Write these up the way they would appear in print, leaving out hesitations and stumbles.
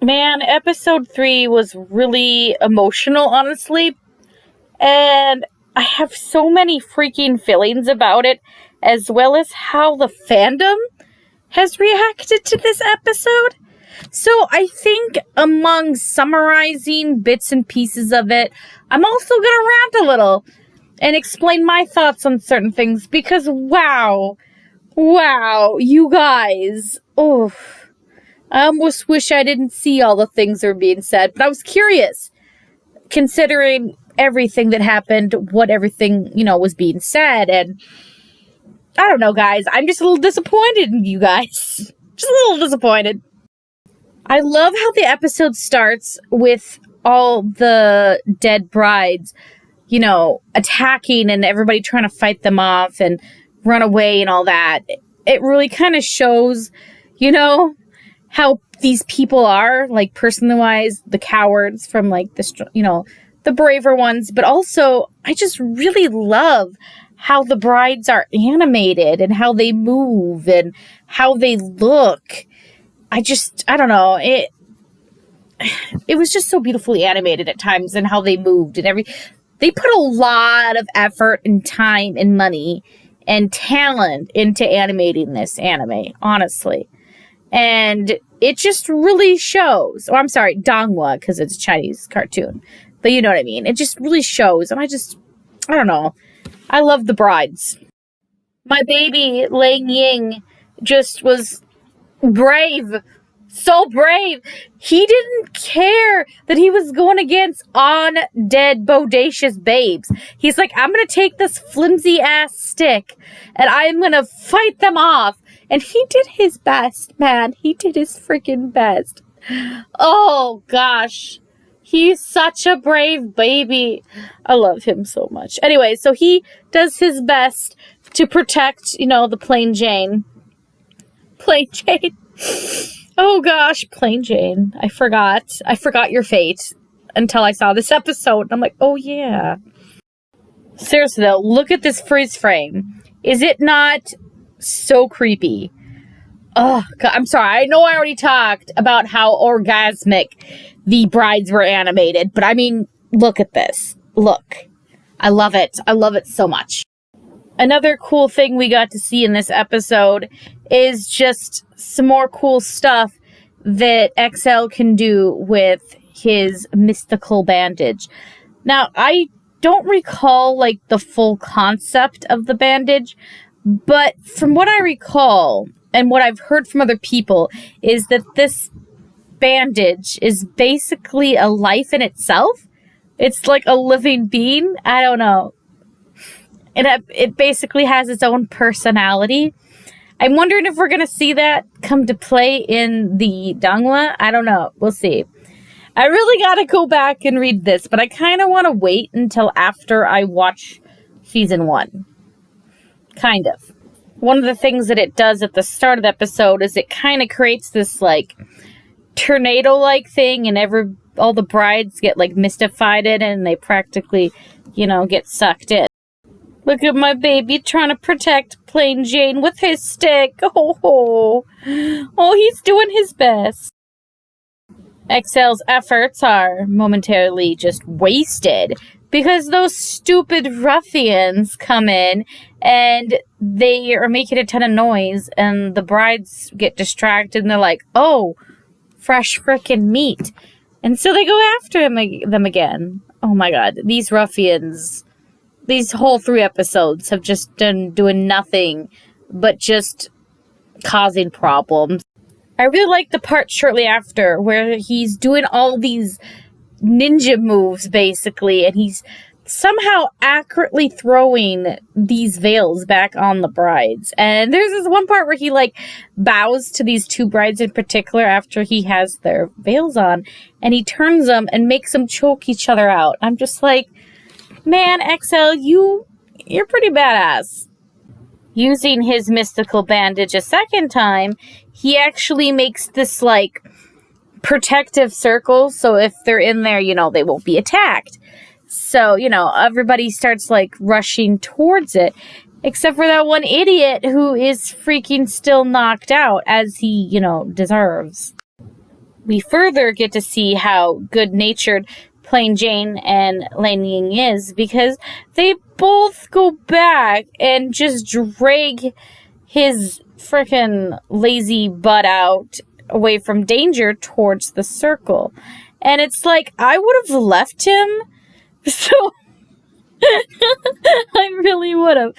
Man, episode 3 was really emotional, honestly. And I have so many freaking feelings about it, as well as how the fandom has reacted to this episode. So I think among summarizing bits and pieces of it, I'm also going to rant a little and explain my thoughts on certain things because wow, you guys. Oh, I almost wish I didn't see all the things that were being said, but I was curious considering everything that happened, what everything, was being said. And I don't know, guys. I'm just a little disappointed in you guys. Just a little disappointed. I love how the episode starts with all the dead brides, attacking and everybody trying to fight them off and run away and all that. It really kind of shows, how these people are, like, personally-wise, the cowards from, like, the braver ones. But also, I just really love how the brides are animated and how they move and how they look. I don't know. It was just so beautifully animated at times and how they moved and they put a lot of effort and time and money and talent into animating this anime, honestly. And it just really shows. Oh, I'm sorry, Donghua, because it's a Chinese cartoon. But you know what I mean. It just really shows. And I don't know. I love the brides. My baby, Ying, just was brave. So brave. He didn't care that he was going against undead, bodacious babes. He's like, I'm going to take this flimsy ass stick and I'm going to fight them off. And he did his best, man. He did his freaking best. Oh, gosh. He's such a brave baby. I love him so much. Anyway, so he does his best to protect, the Plain Jane. Plain Jane. Oh, gosh. Plain Jane. I forgot your fate until I saw this episode. And I'm like, oh, yeah. Seriously, though, look at this freeze frame. Is it not so creepy? Oh, God, I'm sorry. I know I already talked about how orgasmic the brides were animated, but I mean, look at this. Look. I love it. I love it so much. Another cool thing we got to see in this episode is just some more cool stuff that XL can do with his mystical bandage. Now, I don't recall, like, the full concept of the bandage, but from what I recall, and what I've heard from other people, is that this bandage is basically a life in itself. It's like a living being. I don't know. And it basically has its own personality. I'm wondering if we're going to see that come to play in the Donghua. I don't know. We'll see. I really got to go back and read this, but I kind of want to wait until after I watch season 1. Kind of. One of the things that it does at the start of the episode is it kind of creates this, like, tornado-like thing, and all the brides get, like, mystified in it, and they practically, get sucked in. Look at my baby trying to protect Plain Jane with his stick. Oh, he's doing his best. XL's efforts are momentarily just wasted because those stupid ruffians come in and they are making a ton of noise, and the brides get distracted and they're like, oh, fresh frickin' meat. And so they go after them again. Oh my God, these ruffians, these whole 3 episodes have just been doing nothing but just causing problems. I really like the part shortly after where he's doing all these ninja moves, basically, and he's somehow accurately throwing these veils back on the brides. And there's this one part where he, like, bows to these 2 brides in particular after he has their veils on, and he turns them and makes them choke each other out. I'm just like, man, XL, you're pretty badass. Using his mystical bandage a second time, he actually makes this, like, protective circle, so if they're in there, they won't be attacked. So, everybody starts, like, rushing towards it, except for that one idiot who is freaking still knocked out, as he, deserves. we further get to see how good-natured Plain Jane and Ying is, because they both go back and just drag his frickin' lazy butt out away from danger towards the circle. And it's like, I would have left him. So I really would have.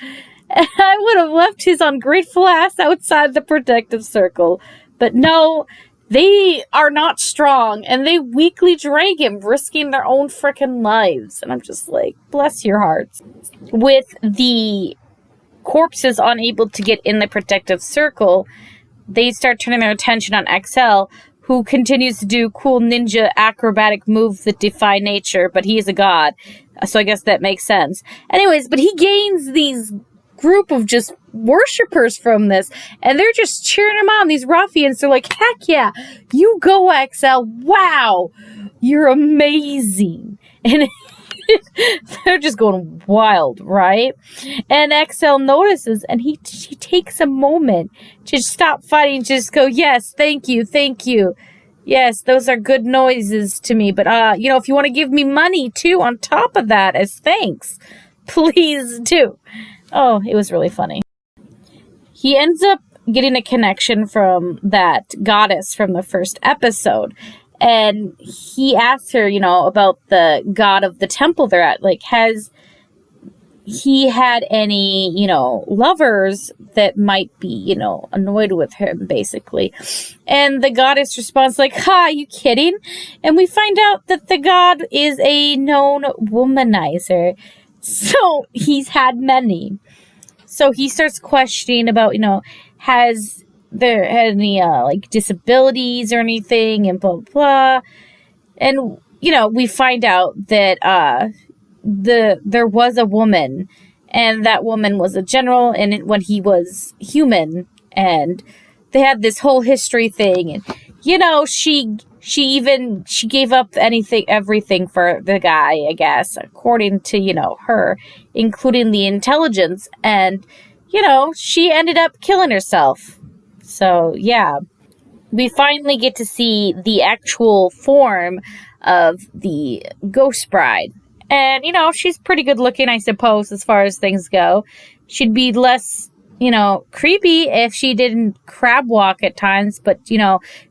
I would have left his ungrateful ass outside the protective circle. But no, they are not strong, and they weakly drag him, risking their own frickin' lives. And I'm just like, bless your hearts. With the corpses unable to get in the protective circle, they start turning their attention on XL, who continues to do cool ninja acrobatic moves that defy nature, but he is a god, so I guess that makes sense. Anyways, but he gains these group of just worshippers from this, and they're just cheering him on. These ruffians, they're like, heck yeah, you go, XL, wow, you're amazing. And they're just going wild, right? And XL notices, and he takes a moment to stop fighting, just go, yes, thank you. Yes, those are good noises to me. But, if you want to give me money, too, on top of that, as thanks, please do. Oh, it was really funny. He ends up getting a connection from that goddess from the first episode. And he asks her, about the god of the temple they're at. Like, has he had any, lovers that might be, annoyed with him, basically. And the goddess responds like, ha, you kidding? And we find out that the god is a known womanizer. So he's had many. So he starts questioning about, has there had any disabilities or anything, and blah, blah, blah. And, we find out that there was a woman, and that woman was a general, and when he was human, and they had this whole history thing, and, she gave up everything for the guy, I guess, according to, her, including the intelligence, and, she ended up killing herself. So, yeah, we finally get to see the actual form of the Ghost Bride. And, she's pretty good looking, I suppose, as far as things go. She'd be less, creepy if she didn't crab walk at times. But,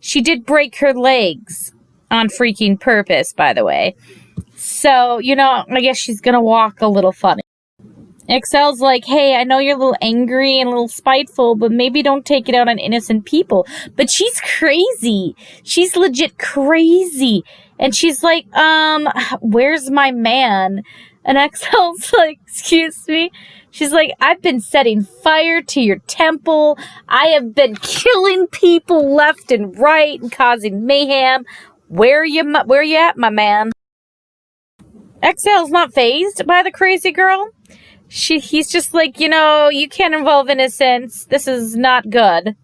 she did break her legs on freaking purpose, by the way. So, I guess she's going to walk a little funny. XL's like, hey, I know you're a little angry and a little spiteful, but maybe don't take it out on innocent people. But she's crazy. She's legit crazy. And she's like, where's my man? And XL's like, excuse me? She's like, I've been setting fire to your temple. I have been killing people left and right and causing mayhem. Where you at, my man? XL's not fazed by the crazy girl. He's just like, you can't involve innocence. This is not good.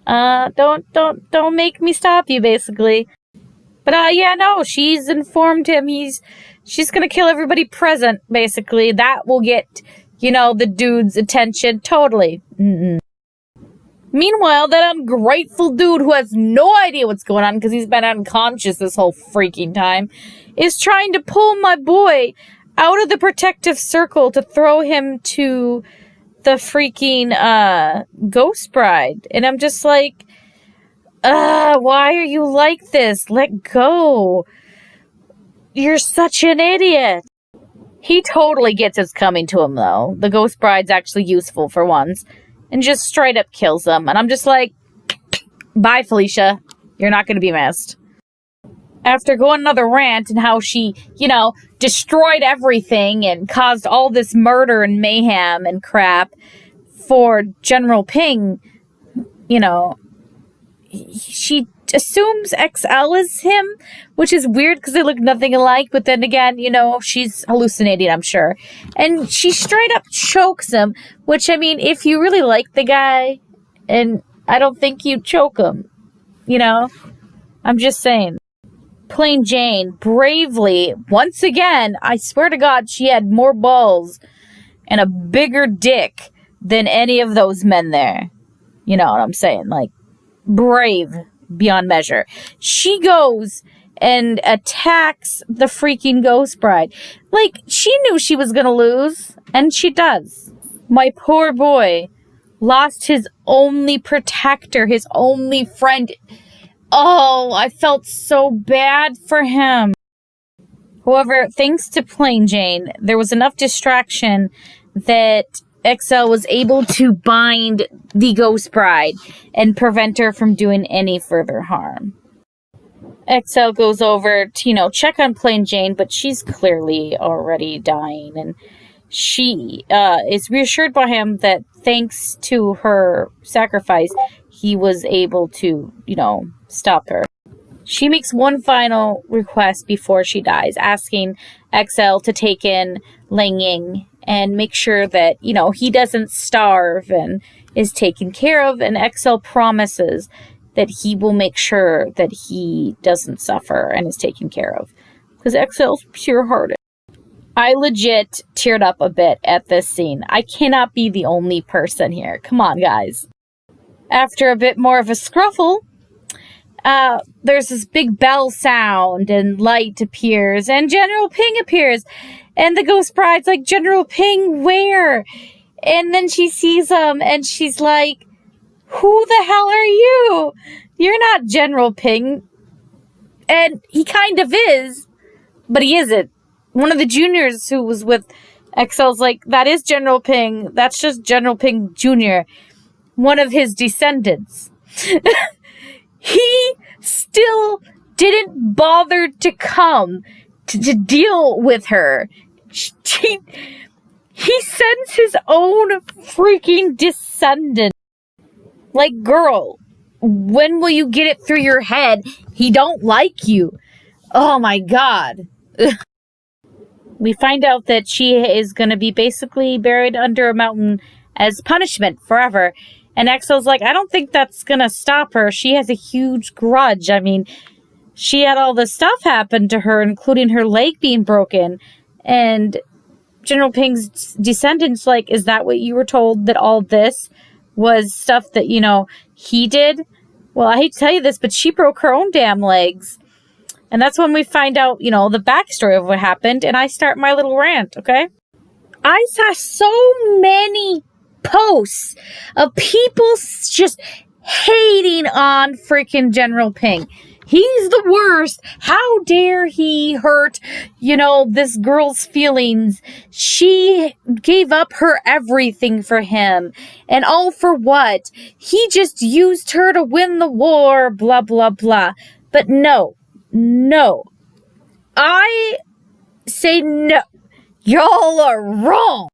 Don't make me stop you, basically. But, she's informed him she's gonna kill everybody present, basically. That will get, the dude's attention, totally. Mm-mm. Meanwhile, that ungrateful dude who has no idea what's going on because he's been unconscious this whole freaking time is trying to pull my boy out of the protective circle to throw him to the freaking Ghost Bride. And I'm just like, why are you like this? Let go. You're such an idiot. He totally gets it's coming to him, though. The Ghost Bride's actually useful for once. And just straight up kills him. And I'm just like, bye, Felicia. You're not going to be missed. After going another rant and how she, destroyed everything and caused all this murder and mayhem and crap for General Ping, she assumes XL is him, which is weird because they look nothing alike. But then again, she's hallucinating, I'm sure. And she straight up chokes him, which, if you really like the guy, and I don't think you'd choke him, I'm just saying. Plain Jane bravely, once again, I swear to God, she had more balls and a bigger dick than any of those men there. You know what I'm saying? Like, brave. beyond measure. She goes and attacks the freaking ghost bride. Like, she knew she was gonna lose, and she does. My poor boy lost his only protector, his only friend. Oh, I felt so bad for him. However, thanks to Plain Jane, there was enough distraction that XL was able to bind the ghost bride and prevent her from doing any further harm. XL goes over to, check on Plain Jane, but she's clearly already dying, and she is reassured by him that thanks to her sacrifice, he was able to, stop her. She makes one final request before she dies, asking XL to take in Ying and make sure that, he doesn't starve and is taken care of. And XL promises that he will make sure that he doesn't suffer and is taken care of. Because XL's pure-hearted. I legit teared up a bit at this scene. I cannot be the only person here. Come on, guys. After a bit more of a scruffle, there's this big bell sound and light appears and General Ping appears. And the ghost bride's like, General Ping, where? And then she sees him and she's like, who the hell are you? You're not General Ping. And he kind of is, but he isn't. One of the juniors who was with XL's like, that is General Ping. That's just General Ping Jr., one of his descendants. He still didn't bother to come to deal with her. He sends his own freaking descendant. Like, girl, when will you get it through your head he don't like you? Oh my god. We find out that she is going to be basically buried under a mountain as punishment forever. And XL's like, I don't think that's going to stop her. She has a huge grudge. I mean, she had all this stuff happen to her, including her leg being broken. And General Ping's descendants like, is that what you were told, that all this was stuff that, he did? Well, I hate to tell you this, but she broke her own damn legs. And that's when we find out, the backstory of what happened. And I start my little rant, okay? I saw so many posts of people just hating on freaking General Ping. He's the worst. How dare he hurt, this girl's feelings? She gave up her everything for him. And all for what? He just used her to win the war, blah, blah, blah. But no. I say no. Y'all are wrong.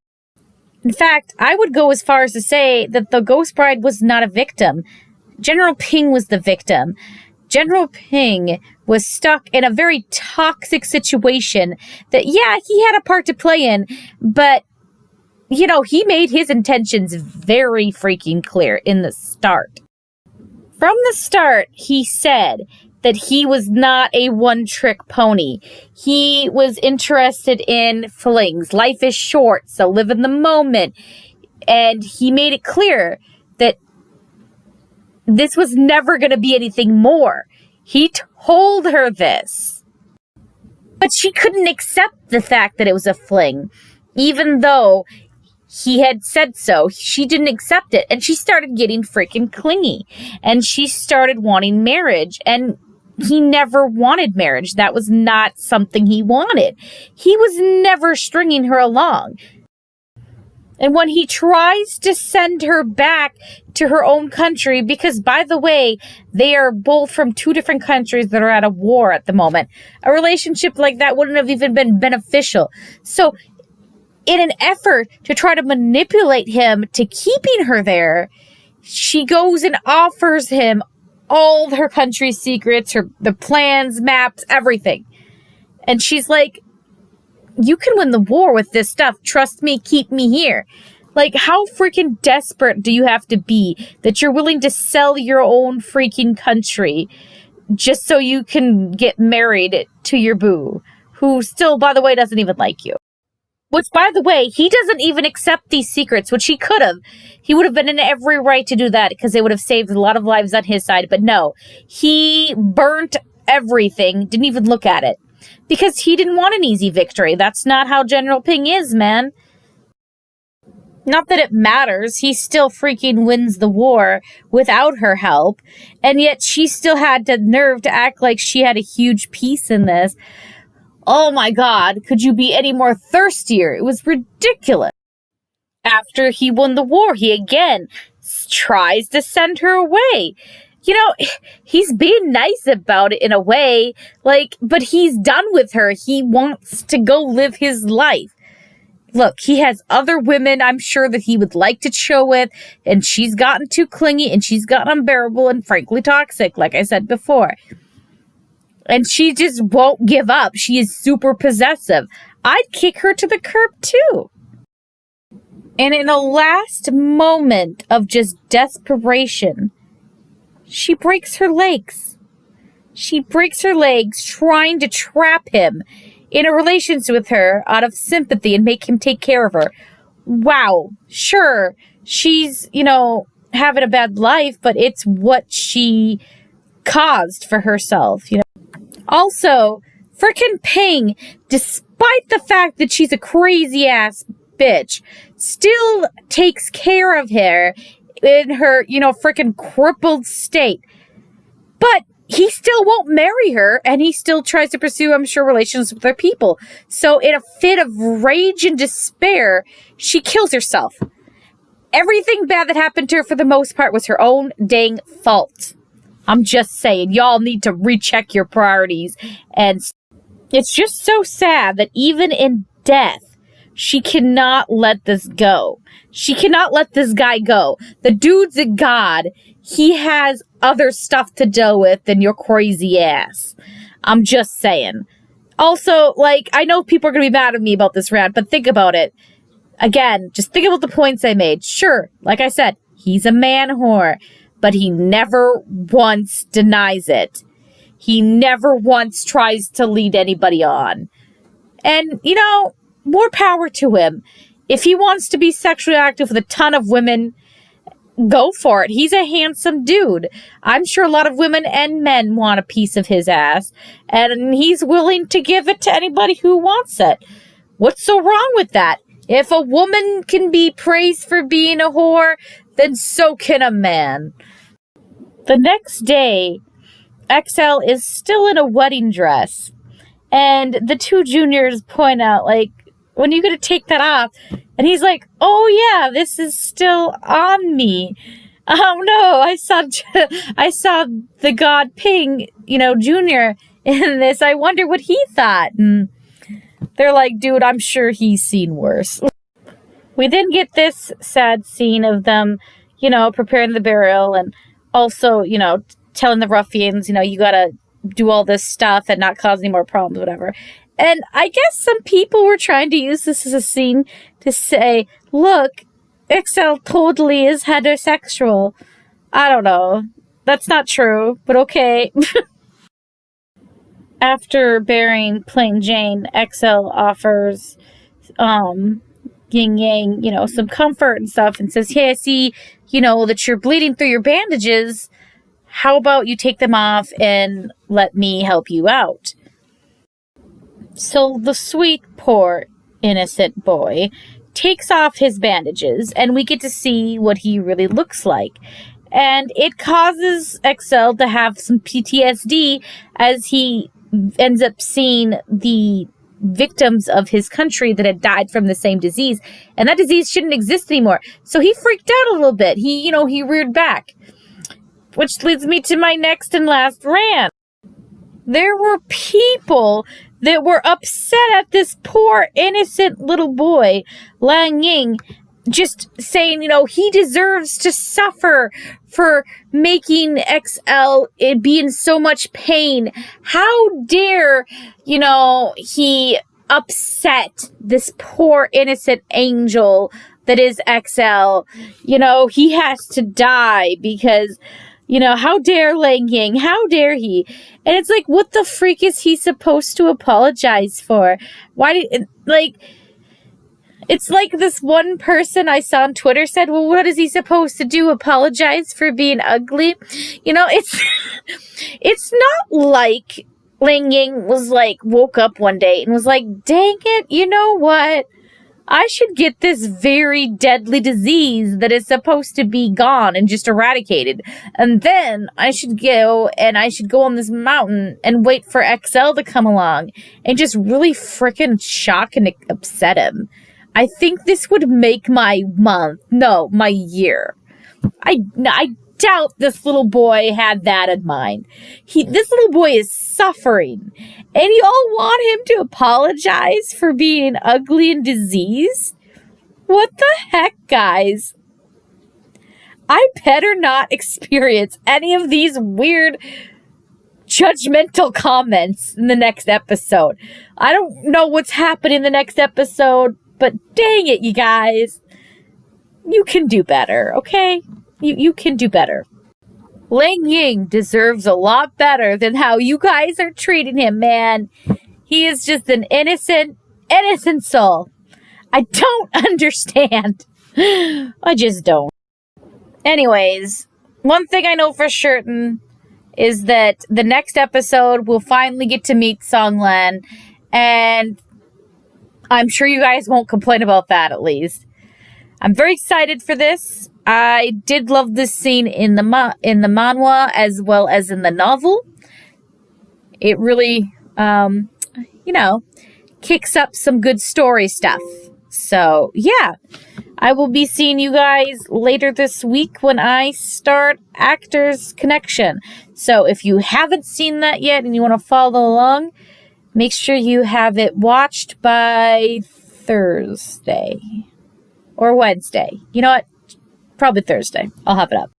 In fact, I would go as far as to say that the ghost bride was not a victim. General Ping was the victim. General Ping was stuck in a very toxic situation that, yeah, he had a part to play in, but, he made his intentions very freaking clear in the start. From the start, he said that he was not a one-trick pony. He was interested in flings. Life is short, so live in the moment. And he made it clear that this was never going to be anything more. He told her this. But she couldn't accept the fact that it was a fling. Even though he had said so, she didn't accept it. And she started getting freaking clingy. And she started wanting marriage. And he never wanted marriage. That was not something he wanted. He was never stringing her along. And when he tries to send her back to her own country, because, by the way, they are both from two different countries that are at a war at the moment, a relationship like that wouldn't have even been beneficial. So, in an effort to try to manipulate him to keeping her there, she goes and offers him all her country's secrets, the plans, maps, everything. And she's like, you can win the war with this stuff. Trust me, keep me here. Like, how freaking desperate do you have to be that you're willing to sell your own freaking country just so you can get married to your boo, who still, by the way, doesn't even like you? Which, by the way, he doesn't even accept these secrets, which he could have. He would have been in every right to do that because they would have saved a lot of lives on his side. But no, he burnt everything, didn't even look at it. Because he didn't want an easy victory. That's not how General Ping is, man. Not that it matters. He still freaking wins the war without her help. And yet she still had the nerve to act like she had a huge piece in this. Oh my God, could you be any more thirstier? It was ridiculous. After he won the war, he again tries to send her away. You know, he's being nice about it in a way, but he's done with her. He wants to go live his life. Look, he has other women I'm sure that he would like to chill with, and she's gotten too clingy, and she's gotten unbearable and frankly toxic, like I said before. And she just won't give up. She is super possessive. I'd kick her to the curb too. And in a last moment of just desperation, she breaks her legs. She breaks her legs trying to trap him in a relationship with her out of sympathy and make him take care of her. Wow. Sure, she's, having a bad life, but it's what she caused for herself, Also, frickin' Ping, despite the fact that she's a crazy-ass bitch, still takes care of her in her, frickin' crippled state. But he still won't marry her, and he still tries to pursue, I'm sure, relations with other people. So in a fit of rage and despair, she kills herself. Everything bad that happened to her, for the most part, was her own dang fault. I'm just saying, y'all need to recheck your priorities. And it's just so sad that even in death, she cannot let this go. She cannot let this guy go. The dude's a god. He has other stuff to deal with than your crazy ass. I'm just saying. Also, I know people are going to be mad at me about this rant, but think about it. Again, just think about the points I made. Sure, like I said, he's a man whore, but he never once denies it. He never once tries to lead anybody on. And, more power to him. If he wants to be sexually active with a ton of women, go for it. He's a handsome dude. I'm sure a lot of women and men want a piece of his ass, and he's willing to give it to anybody who wants it. What's so wrong with that? If a woman can be praised for being a whore, then so can a man. The next day, XL is still in a wedding dress, and the two juniors point out, when are you going to take that off? And he's like, oh yeah, this is still on me. Oh no, I saw the god Ping, Junior in this. I wonder what he thought. And they're like, dude, I'm sure he's seen worse. We then get this sad scene of them, preparing the burial and also, telling the ruffians, you gotta do all this stuff and not cause any more problems, whatever. And I guess some people were trying to use this as a scene to say, look, XL totally is heterosexual. I don't know. That's not true, but okay. After burying Plain Jane, XL offers Ying Yang, some comfort and stuff and says, hey, I see, that you're bleeding through your bandages. How about you take them off and let me help you out? So the sweet, poor, innocent boy takes off his bandages, and we get to see what he really looks like. And it causes XL to have some PTSD as he ends up seeing the victims of his country that had died from the same disease. And that disease shouldn't exist anymore. So he freaked out a little bit. He reared back. Which leads me to my next and last rant. There were people that were upset at this poor, innocent little boy, Lang Ying, just saying, he deserves to suffer for making XL be in so much pain. How dare, he upset this poor, innocent angel that is XL. He has to die because... how dare Lang Ying? How dare he? And it's like, what the freak is he supposed to apologize for? Why did, It's like this one person I saw on Twitter said, well, what is he supposed to do? Apologize for being ugly? You know, it's not like Ying was like, woke up one day and was like, dang it, you know what? I should get this very deadly disease that is supposed to be gone and just eradicated. And then I should go on this mountain and wait for XL to come along and just really freaking shock and upset him. I think this would make my year. I doubt this little boy had that in mind. This little boy is suffering, and y'all want him to apologize for being ugly and diseased? What the heck, guys? I better not experience any of these weird judgmental comments in the next episode. I don't know what's happening in the next episode, but dang it, you guys. You can do better, okay? You can do better. Ying deserves a lot better than how you guys are treating him, man. He is just an innocent soul. I don't understand. I just don't. Anyways, one thing I know for certain is that the next episode we'll finally get to meet Songlan, and I'm sure you guys won't complain about that, at least. I'm very excited for this. I did love this scene in the manhwa as well as in the novel. It really, kicks up some good story stuff. So, yeah. I will be seeing you guys later this week when I start Actors Connection. So, if you haven't seen that yet and you want to follow along, make sure you have it watched by Thursday or Wednesday. You know what? Probably Thursday. I'll have it up.